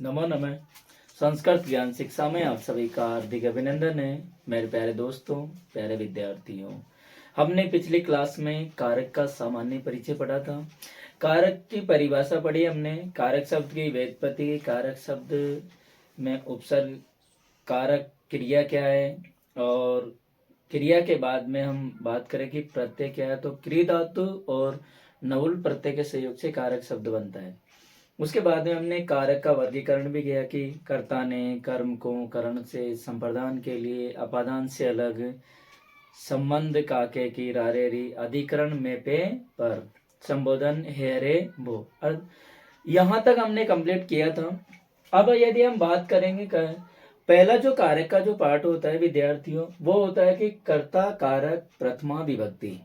नमो नमः। संस्कृत ज्ञान शिक्षा में आप सभी का हार्दिक अभिनंदन है। मेरे प्यारे दोस्तों, प्यारे विद्यार्थियों, हमने पिछली क्लास में कारक का सामान्य परिचय पढ़ा था। कारक की परिभाषा पढ़ी हमने। कारक शब्द की व्युत्पत्ति, कारक शब्द में उपसर्ग, कारक क्रिया क्या है, और क्रिया के बाद में हम बात करें कि प्रत्यय क्या है, तो क्रिया धातु और नवुल प्रत्यय के सहयोग से कारक शब्द बनता है। उसके बाद में हमने कारक का वर्गीकरण भी किया कि कर्ता ने कर्म को करण से संप्रदान के लिए अपादान से अलग संबंध काके की रारे री अधिकरण में पे पर संबोधन हेरे भो। यहाँ तक हमने कंप्लीट किया था। अब यदि हम बात करेंगे पहला जो कारक का जो पार्ट होता है विद्यार्थियों, वो होता है कि कर्ता कारक प्रथमा विभक्ति।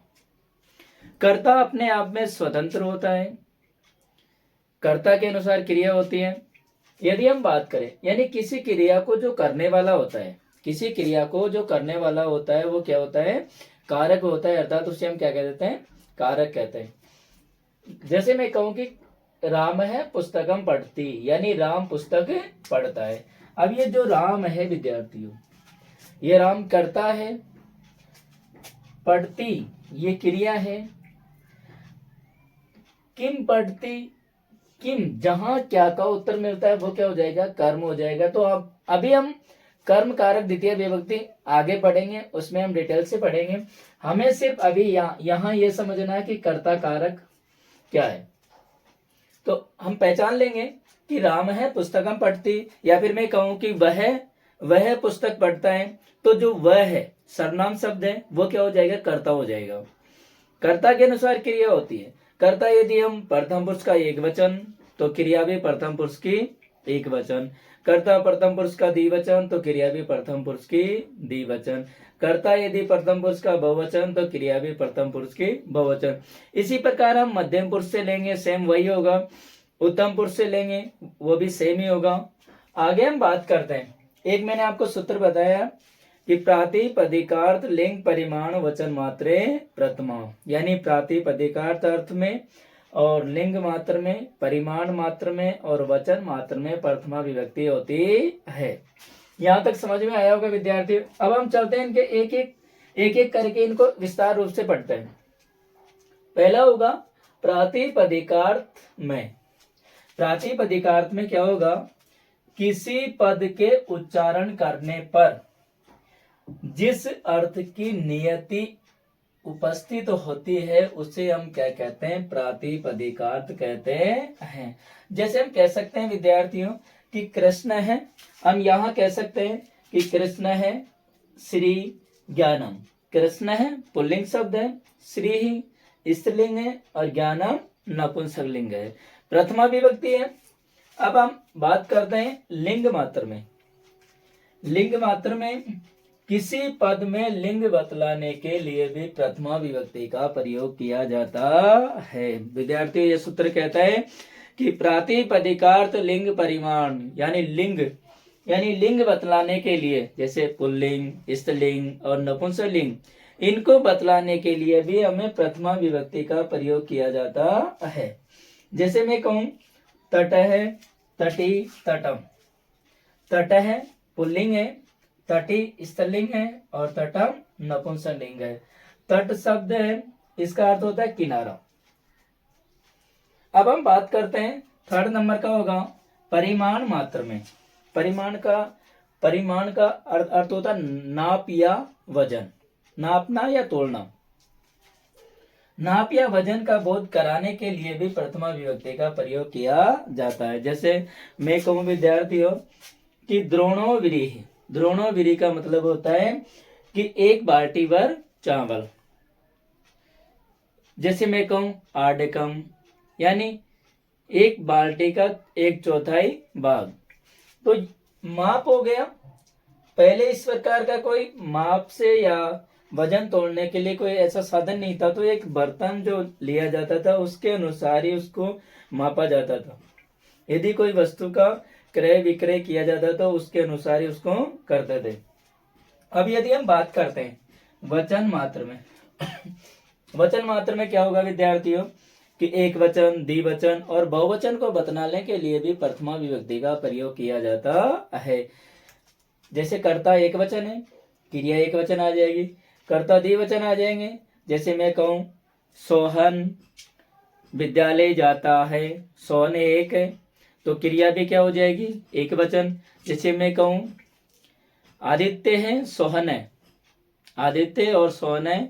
कर्ता अपने आप में स्वतंत्र होता है, कर्ता के अनुसार क्रिया होती है। यदि हम बात करें यानी किसी क्रिया को जो करने वाला होता है, किसी क्रिया को जो करने वाला होता है वो क्या होता है, कारक होता है, अर्थात उसे हम क्या कह देते हैं, कारक कहते हैं। जैसे मैं कहूं कि राम है पुस्तकम पढ़ती, यानी राम पुस्तक पढ़ता है। अब ये जो राम है विद्यार्थियों, ये राम करता है, पढ़ती ये क्रिया है, किम पढ़ती, किम जहां क्या का उत्तर मिलता है वो क्या हो जाएगा, कर्म हो जाएगा। तो अब अभी हम कर्म कारक द्वितीय विभक्ति आगे पढ़ेंगे, उसमें हम डिटेल से पढ़ेंगे। हमें सिर्फ अभी यहाँ ये समझना है कि कर्ता कारक क्या है। तो हम पहचान लेंगे कि राम है पुस्तकम पढ़ती, या फिर मैं कहूं कि वह पुस्तक पढ़ता है, तो जो वह है सर्वनाम शब्द है वो क्या हो जाएगा, कर्ता हो जाएगा। कर्ता के अनुसार क्रिया होती है। कर्ता यदि हम प्रथम पुरुष का एक वचन, तो क्रिया भी प्रथम पुरुष की एक वचन। कर्ता प्रथम पुरुष का द्विवचन, तो क्रिया भी प्रथम पुरुष की द्विवचन। कर्ता यदि प्रथम पुरुष का बहुवचन, तो क्रिया भी प्रथम पुरुष की बहुवचन। इसी प्रकार हम मध्यम पुरुष से लेंगे, सेम वही होगा। उत्तम पुरुष से लेंगे, वो भी सेम ही होगा। आगे हम बात करते हैं। एक मैंने आपको सूत्र बताया कि प्रातिपदिकार्थ लिंग परिमाण वचन मात्रे प्रथमा, यानी प्रातिपदिकार्थ अर्थ में और लिंग मात्र में, परिमाण मात्र में और वचन मात्र में प्रथमा विभक्ति होती है। यहाँ तक समझ में आया होगा विद्यार्थी। अब हम चलते हैं इनके एक एक करके इनको विस्तार रूप से पढ़ते हैं। पहला होगा प्रातिपदिकार्थ में। प्रातिपदिकार्थ में क्या होगा, किसी पद के उच्चारण करने पर जिस अर्थ की नियति उपस्थित होती है उसे हम क्या कहते हैं, प्रातिपदिकार्थ कहते हैं। जैसे हम कह सकते हैं विद्यार्थियों कि कृष्ण है, हम यहाँ कह सकते हैं कि कृष्ण है श्री ज्ञानम। कृष्ण है पुल्लिंग शब्द है, श्री ही स्त्रीलिंग है और ज्ञानम नपुंसकलिंग है, प्रथमा विभक्ति है। अब हम बात करते हैं लिंग मात्र में। लिंग मात्र में किसी पद में लिंग बतलाने के लिए भी प्रथमा विभक्ति का प्रयोग किया जाता है। विद्यार्थियों ये सूत्र कहता है कि प्रातिपदिकार्थ लिंग परिमाण, यानी लिंग बतलाने के लिए, जैसे पुल्लिंग, स्त्रीलिंग और नपुंसकलिंग, इनको बतलाने के लिए भी हमें प्रथमा विभक्ति का प्रयोग किया जाता है। जैसे मैं कहूं तट है, तटी, तटम। तट है पुल्लिंग है, तटी स्त्रीलिंग है और तटम नपुंसकलिंग है। तट शब्द है, इसका अर्थ होता है किनारा। अब हम बात करते हैं थर्ड नंबर का होगा परिमाण मात्र में। परिमाण का अर्थ होता है नाप या वजन, नापना या तोलना। नाप या वजन का बोध कराने के लिए भी प्रथमा विभक्ति का प्रयोग किया जाता है। जैसे मैं कहूं विद्यार्थियों कि द्रोणोविरीहि। द्रोणोविरी का मतलब होता है कि एक बाल्टी भर चावल। जैसे मैं कहूं आडकम, यानी एक बाल्टी का 1/4 भाग। तो माप हो गया। पहले इस प्रकार का कोई माप से या वजन तोलने के लिए कोई ऐसा साधन नहीं था, तो एक बर्तन जो लिया जाता था उसके अनुसार ही उसको मापा जाता था। यदि कोई वस्तु का क्रय विक्रय किया जाता तो उसके अनुसार ही उसको करते थे। अब यदि हम बात करते हैं वचन मात्र में वचन मात्र में क्या होगा विद्यार्थियों कि एक वचन, द्विवचन और बहुवचन को बतलाने के लिए भी प्रथमा विभक्ति का प्रयोग किया जाता है। जैसे कर्ता एक वचन है, क्रिया एक वचन आ जाएगी, कर्ता द्विवचन आ जाएंगे। जैसे मैं कहूं सोहन विद्यालय जाता है, सोहन एक है तो क्रिया भी क्या हो जाएगी, एक वचन। जैसे मैं कहूं आदित्य है, सोहन है, आदित्य और सोहन है,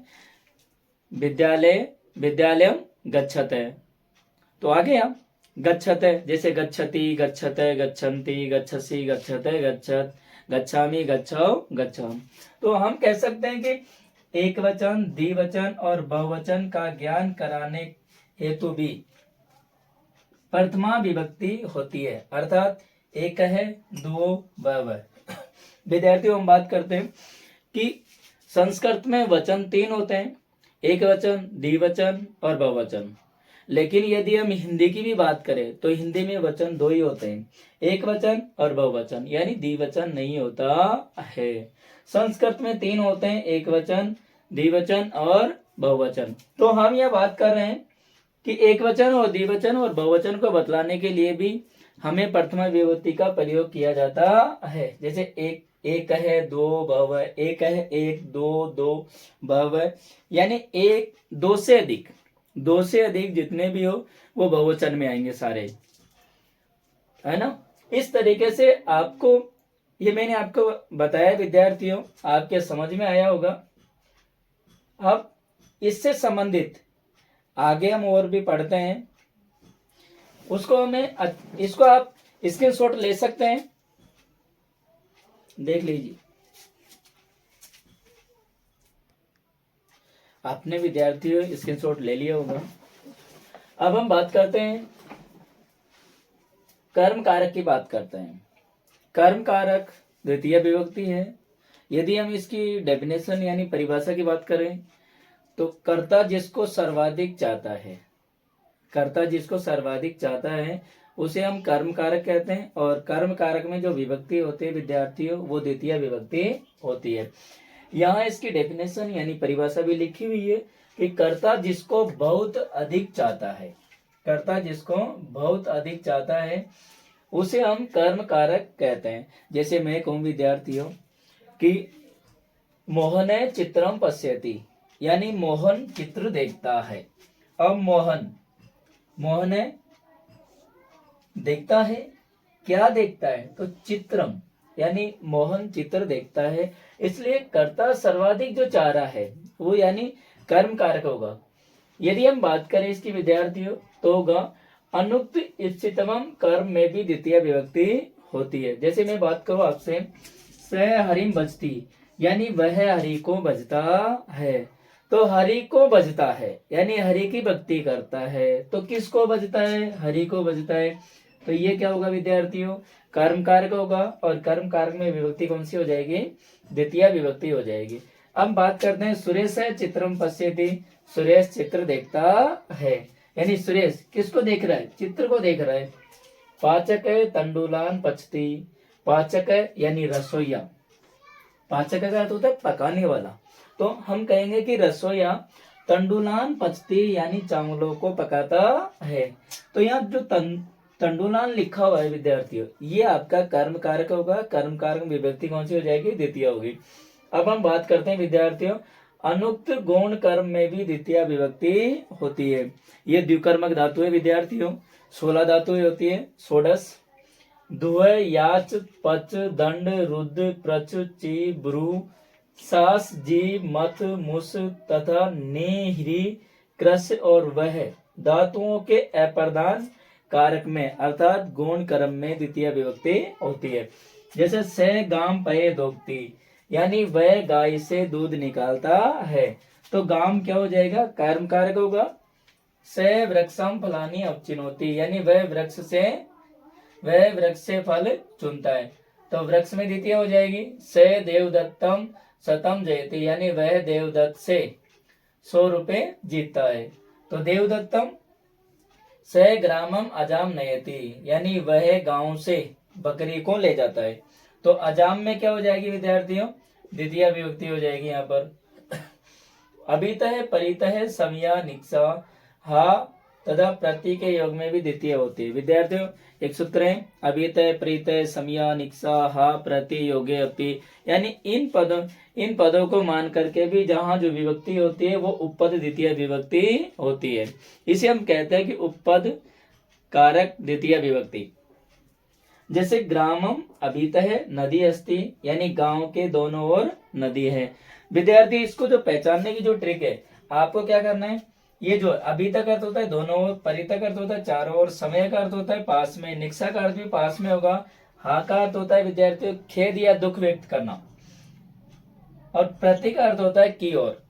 विद्यालय गच्छते, तो आ गया गच्छते। जैसे गच्छति, गच्छते, गच्छन्ति, गच्छसि, गच्छते, गच्छत, गच्छामि, गच्छौ, गच्छम। तो हम कह सकते हैं कि एक वचन, द्विवचन और बहुवचन का ज्ञान कराने हेतु भी प्रथमा विभक्ति होती है, अर्थात एक है, दो, बहु। विद्यार्थियों हम बात करते हैं कि संस्कृत में वचन 3 होते हैं, एक वचन, द्विवचन और बहुवचन। लेकिन यदि हम हिंदी की भी बात करें तो हिंदी में वचन 2 ही होते हैं, एक वचन और बहुवचन, यानी द्विवचन नहीं होता है। संस्कृत में 3 होते हैं, एक वचन, द्विवचन और बहुवचन। तो हम यह बात कर रहे हैं कि एक वचन और द्विवचन और बहुवचन को बतलाने के लिए भी हमें प्रथमा विभक्ति का प्रयोग किया जाता है। जैसे एक है, दो, बहु है, एक है, एक, दो, दो, बहु है, यानी एक, दो से अधिक जितने भी हो वो बहुवचन में आएंगे सारे, है ना। इस तरीके से आपको, ये मैंने आपको बताया विद्यार्थियों, आपके समझ में आया होगा। अब इससे संबंधित आगे हम और भी पढ़ते हैं, इसको आप स्क्रीनशॉट ले सकते हैं, देख लीजिए। आपने विद्यार्थियों स्क्रीनशॉट ले लिया होगा। अब हम बात करते हैं कर्म कारक की बात करते हैं। कर्म कारक द्वितीय विभक्ति है। यदि हम इसकी डेफिनेशन यानी परिभाषा की बात करें तो कर्ता जिसको सर्वाधिक चाहता है, कर्ता जिसको सर्वाधिक चाहता है उसे हम कर्म कारक कहते हैं। और कर्म कारक में जो विभक्ति होती है विद्यार्थियों, वो द्वितीय विभक्ति होती है। यहाँ इसकी डेफिनेशन यानी परिभाषा भी लिखी हुई है कि कर्ता जिसको बहुत अधिक चाहता है, कर्ता जिसको बहुत अधिक चाहता है उसे हम कर्म कारक कहते हैं। जैसे मैं कहूँ विद्यार्थियों कि मोहने चित्रम पश्यति, यानी मोहन चित्र देखता है। अब मोहने देखता है, क्या देखता है, तो चित्रम, यानी मोहन चित्र देखता है, इसलिए कर्ता सर्वाधिक जो चाह रहा है वो यानी कर्म कारक होगा। यदि हम बात करें इसकी विद्यार्थियों तो होगा अनुक्त इच्छितम कर्म में भी द्वितीय विभक्ति होती है। जैसे मैं बात करूं आपसे, स हरिम भजती, यानी वह हरि को भजता है, तो हरि को भजता है यानी हरि की भक्ति करता है, तो किसको भजता है, हरि को भजता है। तो ये क्या होगा विद्यार्थियों, कर्म कारक होगा। और कर्म कारक में विभक्ति कौन सी हो जाएगी, द्वितीय विभक्ति हो जाएगी। अब बात करते हैं सुरेश है चित्रम पश्यति, सुरेश चित्र देखता है, यानी सुरेश किसको देख रहा है, चित्र को देख रहा है। पाचक है तंडुलान पचती, पाचक है यानी रसोईया, पाचक का अर्थ होता है पकाने वाला, तो हम कहेंगे कि रसोईया तंडुलान पचती यानी चावलों को पकाता है। तो यहाँ जो तंडुलान लिखा हुआ है विद्यार्थियों, ये आपका कर्म कारक होगा। कर्म कारक विभक्ति कौन सी हो जाएगी, द्वितीय होगी। अब हम बात करते हैं विद्यार्थियों अनुक्त गौण कर्म में भी द्वितीय विभक्ति होती है। ये द्विकर्मक धातु है विद्यार्थियों, 16 धातुएं होती है, षोडश, दुह, याच, पच, दंड, रुद्र, प्रच, ची, ब्रू, सास, जी, मथ, मुस तथा ने, ह्री, क्रस और वह धातुओं के अप्रधान कारक में अर्थात गौण कर्म में द्वितीय विभक्ति होती है। जैसे से गाम पये दोगती, यानी वह गाय से दूध निकालता है, तो गाम क्या हो जाएगा, कर्म कारक होगा। से वृक्षम फलानी अपचिनोती, यानी वह वृक्ष से फल चुनता है, तो वृक्ष में द्वितीय हो जाएगी। से देवदत्तम शतम जयती, यानी वह देवदत्त से 100 रुपए जीतता है, तो देवदत्तम। से ग्रामम अजाम नयति, यानी वह गांव से बकरी को ले जाता है, तो अजाम में क्या हो जाएगी विद्यार्थियों, द्वितीय विभक्ति हो जाएगी यहाँ पर। अभितः परितः समया निक्षा, हा तथा प्रति के योग में भी द्वितीय होती है। विद्यार्थियों, एक सूत्र है अभितय प्रीतय समया निक्सा हा प्रति योगे अपि, यानी इन पदों को मान करके भी जहां जो विभक्ति होती है वो उपपद द्वितीय विभक्ति होती है। इसे हम कहते हैं कि उपपद कारक द्वितीय विभक्ति। जैसे ग्रामम अभितः नदी अस्ति, यानी गांव के दोनों ओर नदी है। विद्यार्थी, इसको जो पहचानने की जो ट्रिक है, आपको क्या करना है, ये जो अभी तक अर्थ होता है दोनों ओर, परि तक अर्थ होता है चारों ओर, समय का अर्थ होता है पास में, निक्सा का अर्थ भी पास में होगा, हा का अर्थ होता है विद्यार्थियों खेद या दुख व्यक्त करना, और प्रति का अर्थ होता है की ओर।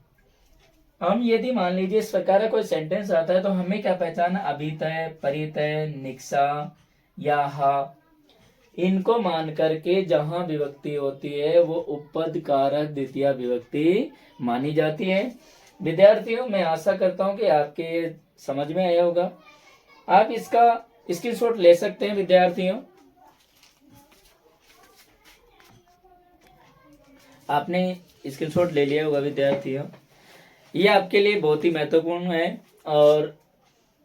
हम यदि मान लीजिए इस प्रकार का कोई सेंटेंस आता है तो हमें क्या पहचाना, अभितय परितय निक्सा या हा, इनको मान करके जहां विभक्ति होती है वो उपपद कारक द्वितीय विभक्ति मानी जाती है। विद्यार्थियों, मैं आशा करता हूं कि आपके समझ में आया होगा। आप इसका स्क्रीनशॉट ले सकते हैं। विद्यार्थियों, आपने स्क्रीनशॉट ले लिया होगा। विद्यार्थियों, ये आपके लिए बहुत ही महत्वपूर्ण है। और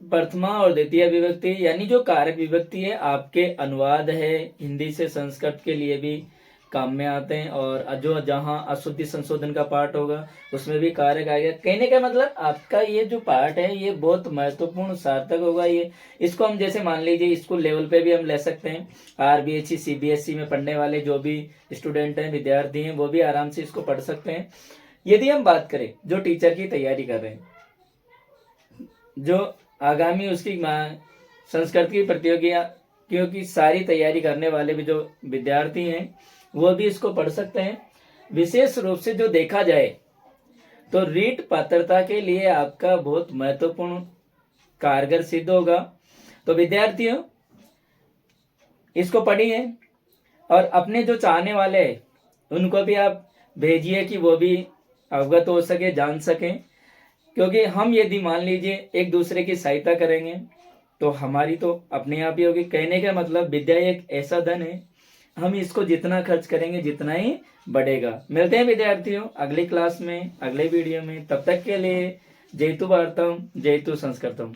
प्रथमा और द्वितीय विभक्ति यानी जो कारक विभक्ति है, आपके अनुवाद है हिंदी से संस्कृत के लिए भी काम में आते हैं, और जो जहां अशुद्धि संशोधन का पार्ट होगा उसमें भी कारक आएगा। कहने का मतलब आपका ये जो पार्ट है ये बहुत महत्वपूर्ण सार्थक होगा। ये इसको हम जैसे मान लीजिए स्कूल लेवल पे भी हम ले सकते हैं। आरबीएसई सीबीएसई में पढ़ने वाले जो भी स्टूडेंट हैं, विद्यार्थी हैं, वो भी आराम से इसको पढ़ सकते हैं। यदि हम बात करें जो टीचर की तैयारी कर रहे हैं, जो आगामी उसकी संस्कृत की प्रतियोगियों की सारी तैयारी करने वाले भी जो विद्यार्थी हैं वो भी इसको पढ़ सकते हैं। विशेष रूप से जो देखा जाए तो रीट पात्रता के लिए आपका बहुत महत्वपूर्ण कारगर सिद्ध होगा। तो विद्यार्थियों, इसको पढ़िए और अपने जो चाहने वाले हैं उनको भी आप भेजिए कि वो भी अवगत हो सके, जान सकें। क्योंकि हम यदि मान लीजिए एक दूसरे की सहायता करेंगे तो हमारी तो अपने आप ही होगी। कहने का मतलब विद्या एक ऐसा धन है, हम इसको जितना खर्च करेंगे जितना ही बढ़ेगा। मिलते हैं विद्यार्थियों अगली क्लास में, अगले वीडियो में। तब तक के लिए जयतु भारतम, जयतु संस्कृतम।